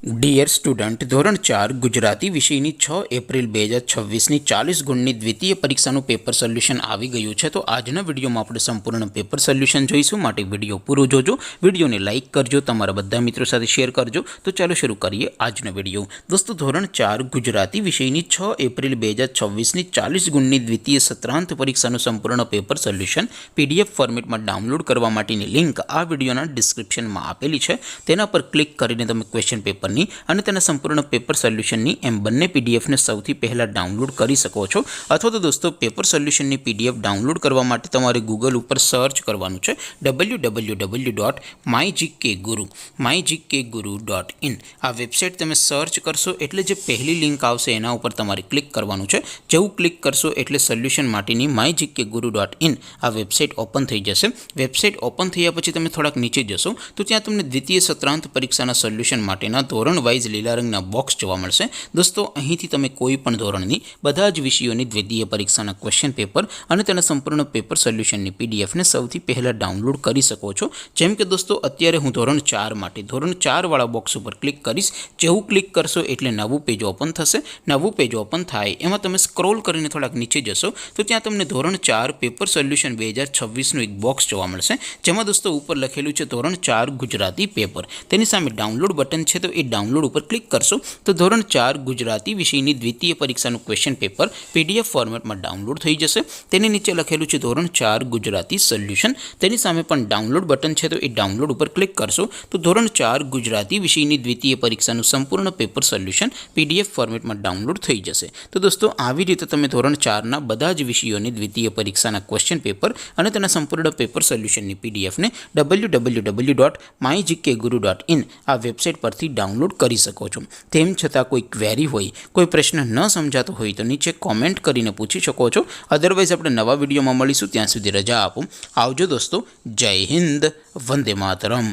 Dear student, ધોરણ 4 ગુજરાતી વિષયની 6 April 2026ની 40 ગુણની દ્વિતીય પરીક્ષાનું પેપર સોલ્યુશન આવી ગયું છે। તો આજના વિડીયોમાં આપણે સંપૂર્ણ પેપર સોલ્યુશન જોઈશું, માટે વિડીયો પૂરો જોજો, વિડીયોને લાઇક કરજો, તમારા બધા મિત્રો સાથે શેર કરજો। તો ચાલો શરૂ કરીએ આજનો વિડીયો। દોસ્તો, ધોરણ 4 ગુજરાતી વિષયની 6 એપ્રિલ 2026ની 40 ગુણની દ્વિતીય સત્રાંત પરીક્ષાનું સંપૂર્ણ પેપર સોલ્યુશન PDF ફોર્મેટમાં ડાઉનલોડ કરવા માટેની લિંક આ વિડીયોના ડિસ્ક્રિપ્શનમાં આપેલી છે। તેના પર ક્લિક કરીને તમે ક્વેશ્ચન પેપર અને તેના સંપૂર્ણ પેપર સોલ્યુશનની એમ બંને પીડીએફને સૌથી પહેલાં ડાઉનલોડ કરી શકો છો। અથવા તો દોસ્તો, પેપર સોલ્યુશનની પીડીએફ ડાઉનલોડ કરવા માટે તમારે ગૂગલ ઉપર સર્ચ કરવાનું છે www.mygkguru.in। આ વેબસાઇટ તમે સર્ચ કરશો એટલે જે પહેલી લિંક આવશે એના ઉપર તમારે ક્લિક કરવાનું છે। જેવું ક્લિક કરશો એટલે સોલ્યુશન માટેની mygkguru.in આ વેબસાઇટ ઓપન થઈ જશે। વેબસાઇટ ઓપન થયા પછી તમે થોડાક નીચે જશો તો ત્યાં તમને દ્વિતીય સત્રાંત પરીક્ષાના સોલ્યુશન માટેના ધોરણ વાઇઝ લીલા રંગના બોક્સ જોવા મળશે। દોસ્તો, અહીંથી તમે કોઈ પણ ધોરણની બધા જ વિષયોની દ્વિતીય પરીક્ષાના ક્વેશ્ચન પેપર અને તેના સંપૂર્ણ પેપર સોલ્યુશનની પીડીએફને સૌથી પહેલાં ડાઉનલોડ કરી શકો છો। જેમ કે દોસ્તો, અત્યારે હું ધોરણ 4 માટે ધોરણ 4 વાળા બોક્સ ઉપર ક્લિક કરીશ। જેવું ક્લિક કરશો એટલે નવું પેજ ઓપન થશે। નવું પેજ ઓપન થાય એમાં તમે સ્ક્રોલ કરીને થોડાક નીચે જશો તો ત્યાં તમને ધોરણ 4 પેપર સોલ્યુશન 2026નું એક બોક્સ જોવા મળશે, જેમાં દોસ્તો ઉપર લખેલું છે ધોરણ 4 ગુજરાતી પેપર। તેની સામે ડાઉનલોડ બટન છે, તો એ ડાઉનલોડ ઉપર ક્લિક કરશો તો ધોરણ 4 ગુજરાતી વિષયની દ્વિતીય પરીક્ષાનું ક્વેશ્ચન પેપર PDF ફોર્મેટમાં ડાઉનલોડ થઈ જશે। તેની નીચે લખેલું છે ધોરણ 4 ગુજરાતી સોલ્યુશન। તેની સામે પણ ડાઉનલોડ બટન છે, તો એ ડાઉનલોડ ઉપર ક્લિક કરશો તો ધોરણ 4 ગુજરાતી વિષયની દ્વિતીય પરીક્ષાનું સંપૂર્ણ પેપર સોલ્યુશન PDF ફોર્મેટમાં ડાઉનલોડ થઈ જશે। તો દોસ્તો, આવી રીતે તમે ધોરણ 4ના બધા જ વિષયોની દ્વિતીય પરીક્ષાના ક્વેશ્ચન પેપર અને તેના સંપૂર્ણ પેપર સોલ્યુશનની પીડીએફને www.mygkguru.in આ વેબસાઇટ પરથી ડાઉનલોડ કરી શકો છો। તેમ છતાં કોઈ ક્વેરી હોય, કોઈ પ્રશ્ન ન સમજાતો હોય તો નીચે કોમેન્ટ કરીને પૂછી શકો છો। અદરવાઇઝ આપણે નવા વિડીયોમાં મળીશું, ત્યાં સુધી રજા આપો। આવજો દોસ્તો, જય હિન્દ, વંદે માતરમ।